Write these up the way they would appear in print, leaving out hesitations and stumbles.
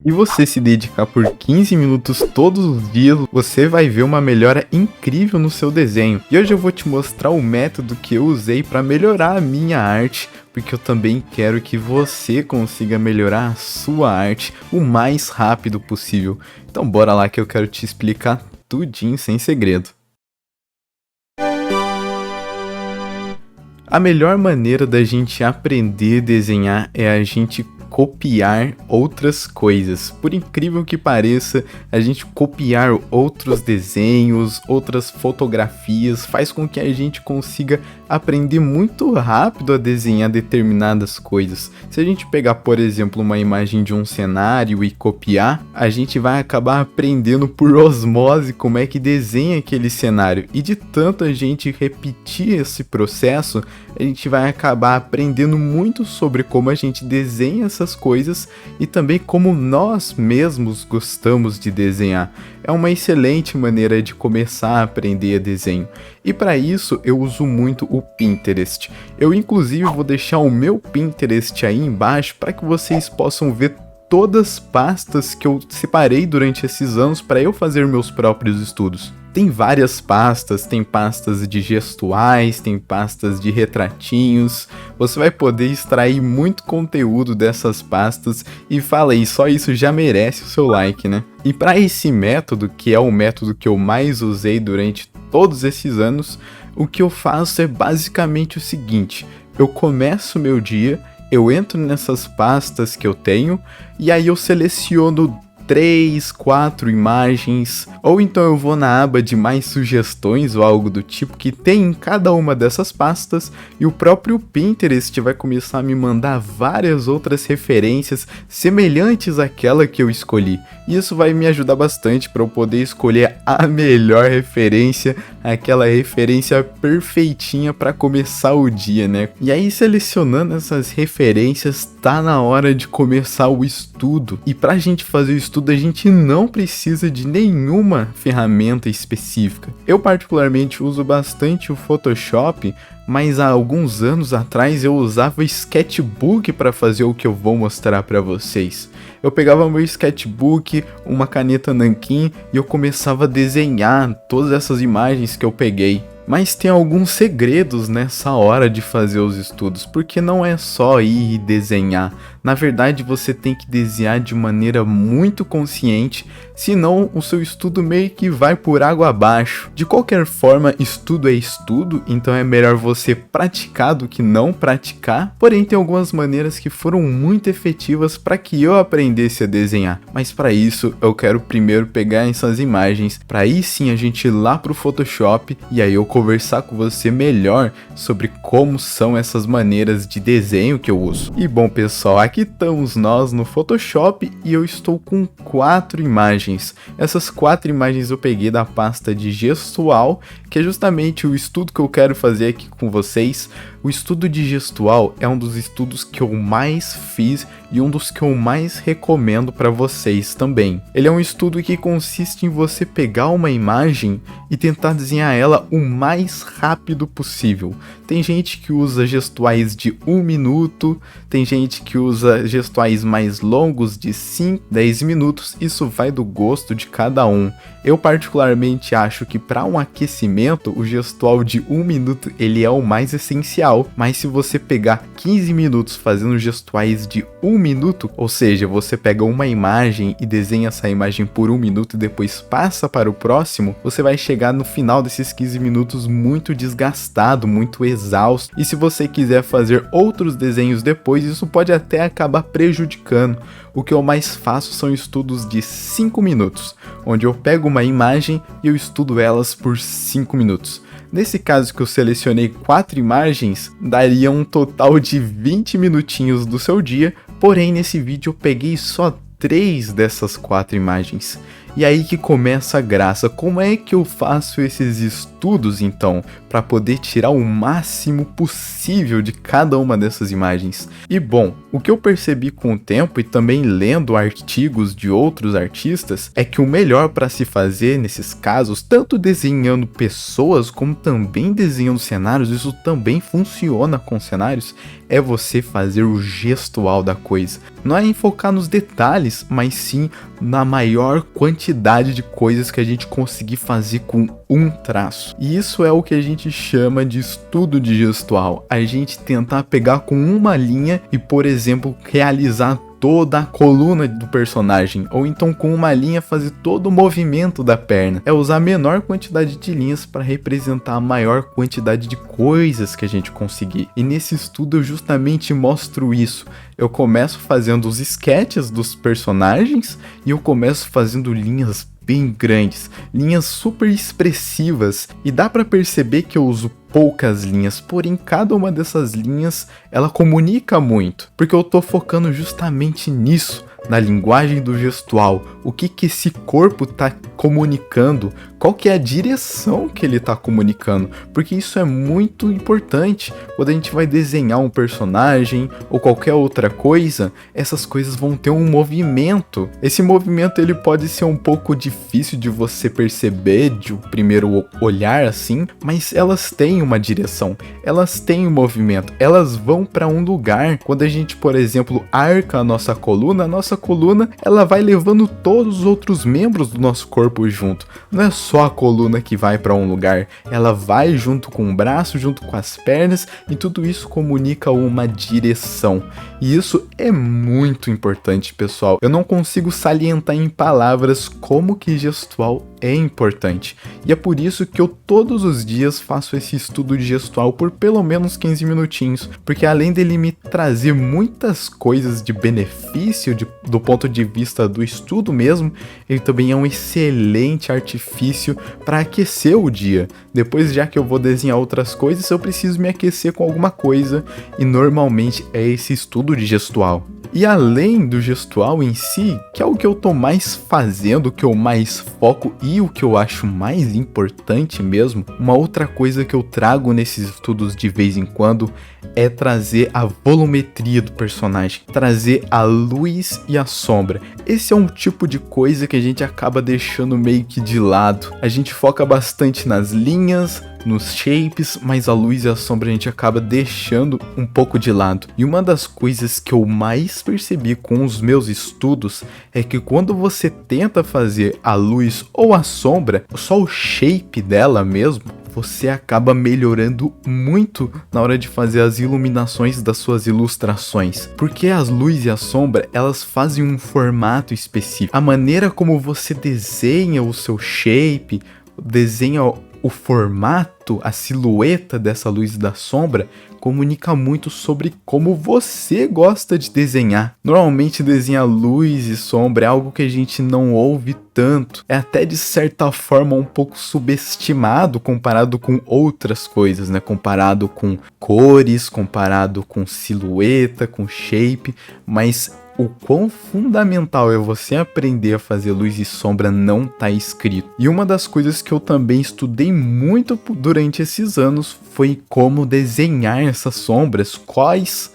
E você se dedicar por 15 minutos todos os dias, você vai ver uma melhora incrível no seu desenho. E hoje eu vou te mostrar o método que eu usei para melhorar a minha arte, porque eu também quero que você consiga melhorar a sua arte o mais rápido possível. Então bora lá que eu quero te explicar tudinho sem segredo. A melhor maneira da gente aprender a desenhar é a gente copiar outras coisas. Por incrível que pareça, a gente copiar outros desenhos, outras fotografias, faz com que a gente consiga aprender muito rápido a desenhar determinadas coisas. Se a gente pegar, por exemplo, uma imagem de um cenário e copiar, a gente vai acabar aprendendo por osmose como é que desenha aquele cenário. E de tanto a gente repetir esse processo, a gente vai acabar aprendendo muito sobre como a gente desenha essas coisas e também como nós mesmos gostamos de desenhar. É uma excelente maneira de começar a aprender desenho. E para isso eu uso muito o Pinterest. Eu inclusive vou deixar o meu Pinterest aí embaixo para que vocês possam ver todas as pastas que eu separei durante esses anos para eu fazer meus próprios estudos. Tem várias pastas, tem pastas de gestuais, tem pastas de retratinhos. Você vai poder extrair muito conteúdo dessas pastas e fala aí, só isso já merece o seu like, né? E para esse método, que é o método que eu mais usei durante todos esses anos, o que eu faço é basicamente o seguinte: eu começo o meu dia, eu entro nessas pastas que eu tenho e aí eu seleciono 3, 4 imagens, ou então eu vou na aba de mais sugestões ou algo do tipo que tem em cada uma dessas pastas e o próprio Pinterest vai começar a me mandar várias outras referências semelhantes àquela que eu escolhi. E isso vai me ajudar bastante para eu poder escolher a melhor referência, aquela referência perfeitinha para começar o dia, né? E aí selecionando essas referências, tá na hora de começar o estudo. E pra gente fazer o estudo, a gente não precisa de nenhuma ferramenta específica. Eu particularmente uso bastante o Photoshop, mas há alguns anos atrás eu usava o Sketchbook para fazer o que eu vou mostrar para vocês. Eu pegava meu sketchbook, uma caneta nanquim e eu começava a desenhar todas essas imagens que eu peguei. Mas tem alguns segredos nessa hora de fazer os estudos, porque não é só ir e desenhar. Na verdade, você tem que desenhar de maneira muito consciente, senão o seu estudo meio que vai por água abaixo. De qualquer forma, estudo é estudo, então é melhor você praticar do que não praticar. Porém, tem algumas maneiras que foram muito efetivas para que eu aprendesse a desenhar. Mas para isso, eu quero primeiro pegar essas imagens, para aí sim a gente ir lá pro Photoshop e aí eu conversar com você melhor sobre como são essas maneiras de desenho que eu uso. E bom pessoal, aqui estamos nós no Photoshop e eu estou com 4 imagens. Essas 4 imagens eu peguei da pasta de gestual, que é justamente o estudo que eu quero fazer aqui com vocês. O estudo de gestual é um dos estudos que eu mais fiz e um dos que eu mais recomendo para vocês também. Ele é um estudo que consiste em você pegar uma imagem e tentar desenhar ela o mais rápido possível. Tem gente que usa gestuais de 1 minuto, tem gente que usa gestuais mais longos de 5, 10 minutos, isso vai do gosto de cada um. Eu particularmente acho que para um aquecimento, o gestual de 1 minuto ele é o mais essencial, mas se você pegar 15 minutos fazendo gestuais de 1 minuto, ou seja, você pega uma imagem e desenha essa imagem por 1 minuto e depois passa para o próximo, você vai chegar no final desses 15 minutos muito desgastado, muito exausto, e se você quiser fazer outros desenhos depois, isso pode até acabar prejudicando. O que eu mais faço são estudos de 5 minutos, onde eu pego uma imagem e eu estudo elas por 5 minutos. Nesse caso que eu selecionei 4 imagens, daria um total de 20 minutinhos do seu dia, porém nesse vídeo eu peguei só 3 dessas 4 imagens. E aí que começa a graça. Como é que eu faço esses estudos então? para poder tirar o máximo possível de cada uma dessas imagens. E bom, o que eu percebi com o tempo e também lendo artigos de outros artistas é que o melhor para se fazer nesses casos, tanto desenhando pessoas como também desenhando cenários, isso também funciona com cenários, é você fazer o gestual da coisa. Não é enfocar nos detalhes, mas sim na maior quantidade de coisas que a gente conseguir fazer com um traço. E isso é o que a gente chama de estudo de gestual. A gente tentar pegar com uma linha e, por exemplo, realizar toda a coluna do personagem, ou então com uma linha fazer todo o movimento da perna. É usar a menor quantidade de linhas para representar a maior quantidade de coisas que a gente conseguir. E nesse estudo eu justamente mostro isso. Eu começo fazendo os sketches dos personagens e eu começo fazendo linhas bem grandes, linhas super expressivas, e dá para perceber que eu uso poucas linhas, porém cada uma dessas linhas ela comunica muito, porque eu tô focando justamente nisso, na linguagem do gestual, o que esse corpo tá comunicando, qual que é a direção que ele tá comunicando, porque isso é muito importante. Quando a gente vai desenhar um personagem ou qualquer outra coisa, essas coisas vão ter um movimento. Esse movimento ele pode ser um pouco difícil de você perceber de um primeiro olhar assim, mas elas têm uma direção, elas têm um movimento, elas vão para um lugar. Quando a gente, por exemplo, arca a nossa coluna ela vai levando todos os outros membros do nosso corpo junto. Não é só a coluna que vai para um lugar, ela vai junto com o braço, junto com as pernas, e tudo isso comunica uma direção. E isso é muito importante, pessoal. Eu não consigo salientar em palavras como que gestual é importante. E é por isso que eu todos os dias faço esse estudo de gestual por pelo menos 15 minutinhos, porque além dele me trazer muitas coisas de benefício do ponto de vista do estudo mesmo, ele também é um excelente artifício para aquecer o dia. Depois, já que eu vou desenhar outras coisas, eu preciso me aquecer com alguma coisa, e normalmente é esse estudo de gestual. E além do gestual em si, que é o que eu tô mais fazendo, o que eu mais foco e o que eu acho mais importante mesmo, uma outra coisa que eu trago nesses estudos de vez em quando é trazer a volumetria do personagem, trazer a luz e a sombra. Esse é um tipo de coisa que a gente acaba deixando meio que de lado. A gente foca bastante nas linhas, nos shapes, mas a luz e a sombra a gente acaba deixando um pouco de lado. E uma das coisas que eu mais percebi com os meus estudos é que quando você tenta fazer a luz ou a sombra, só o shape dela mesmo, você acaba melhorando muito na hora de fazer as iluminações das suas ilustrações. Porque as luzes e a sombra, elas fazem um formato específico. A maneira como você desenha o seu shape, desenha o formato, a silhueta dessa luz e da sombra, comunica muito sobre como você gosta de desenhar. Normalmente desenhar luz e sombra é algo que a gente não ouve tanto. É até de certa forma um pouco subestimado comparado com outras coisas, né? Comparado com cores, comparado com silhueta, com shape, mas o quão fundamental é você aprender a fazer luz e sombra não tá escrito. E uma das coisas que eu também estudei muito durante esses anos foi como desenhar essas sombras, quais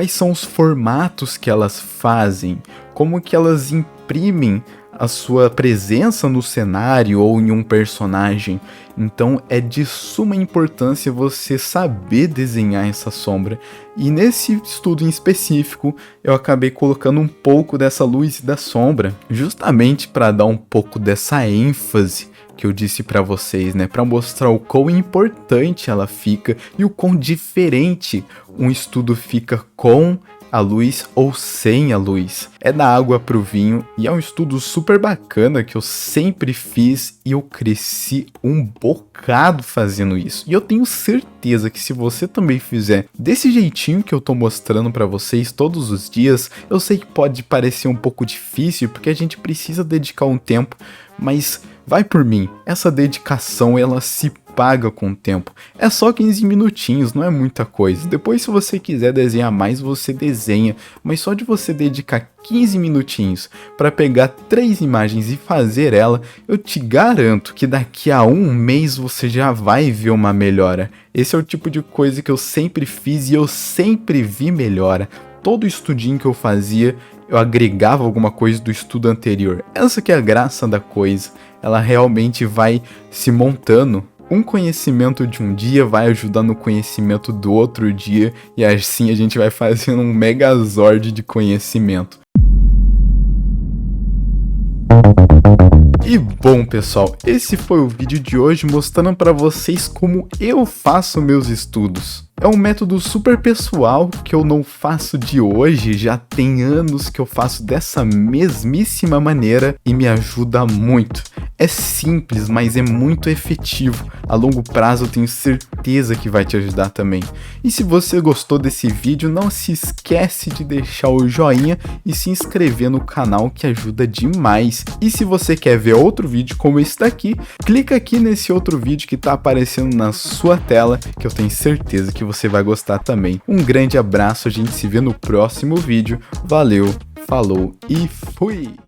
são os formatos que elas fazem, como que elas imprimem a sua presença no cenário ou em um personagem. Então é de suma importância você saber desenhar essa sombra. E nesse estudo em específico, eu acabei colocando um pouco dessa luz e da sombra, justamente para dar um pouco dessa ênfase que eu disse para vocês, né, para mostrar o quão importante ela fica e o quão diferente um estudo fica com a luz ou sem a luz. É da água pro vinho, e é um estudo super bacana que eu sempre fiz e eu cresci um bocado fazendo isso. E eu tenho certeza que se você também fizer desse jeitinho que eu tô mostrando pra vocês todos os dias, eu sei que pode parecer um pouco difícil porque a gente precisa dedicar um tempo, mas vai por mim, essa dedicação ela se apaga com o tempo. É só 15 minutinhos, não é muita coisa. Depois, se você quiser desenhar mais, você desenha. Mas só de você dedicar 15 minutinhos para pegar 3 imagens e fazer ela, eu te garanto que daqui a um mês você já vai ver uma melhora. Esse é o tipo de coisa que eu sempre fiz e eu sempre vi melhora. Todo estudinho que eu fazia, eu agregava alguma coisa do estudo anterior. Essa que é a graça da coisa. Ela realmente vai se montando. Um conhecimento de um dia vai ajudar no conhecimento do outro dia, e assim a gente vai fazendo um megazord de conhecimento. E bom, pessoal, esse foi o vídeo de hoje mostrando para vocês como eu faço meus estudos. É um método super pessoal que eu não faço de hoje, já tem anos que eu faço dessa mesmíssima maneira e me ajuda muito. É simples, mas é muito efetivo. A longo prazo eu tenho certeza que vai te ajudar também. E se você gostou desse vídeo, não se esquece de deixar o joinha e se inscrever no canal, que ajuda demais. E se você quer ver outro vídeo como esse daqui, clica aqui nesse outro vídeo que tá aparecendo na sua tela, que eu tenho certeza que você vai gostar também. Um grande abraço, a gente se vê no próximo vídeo. Valeu, falou e fui!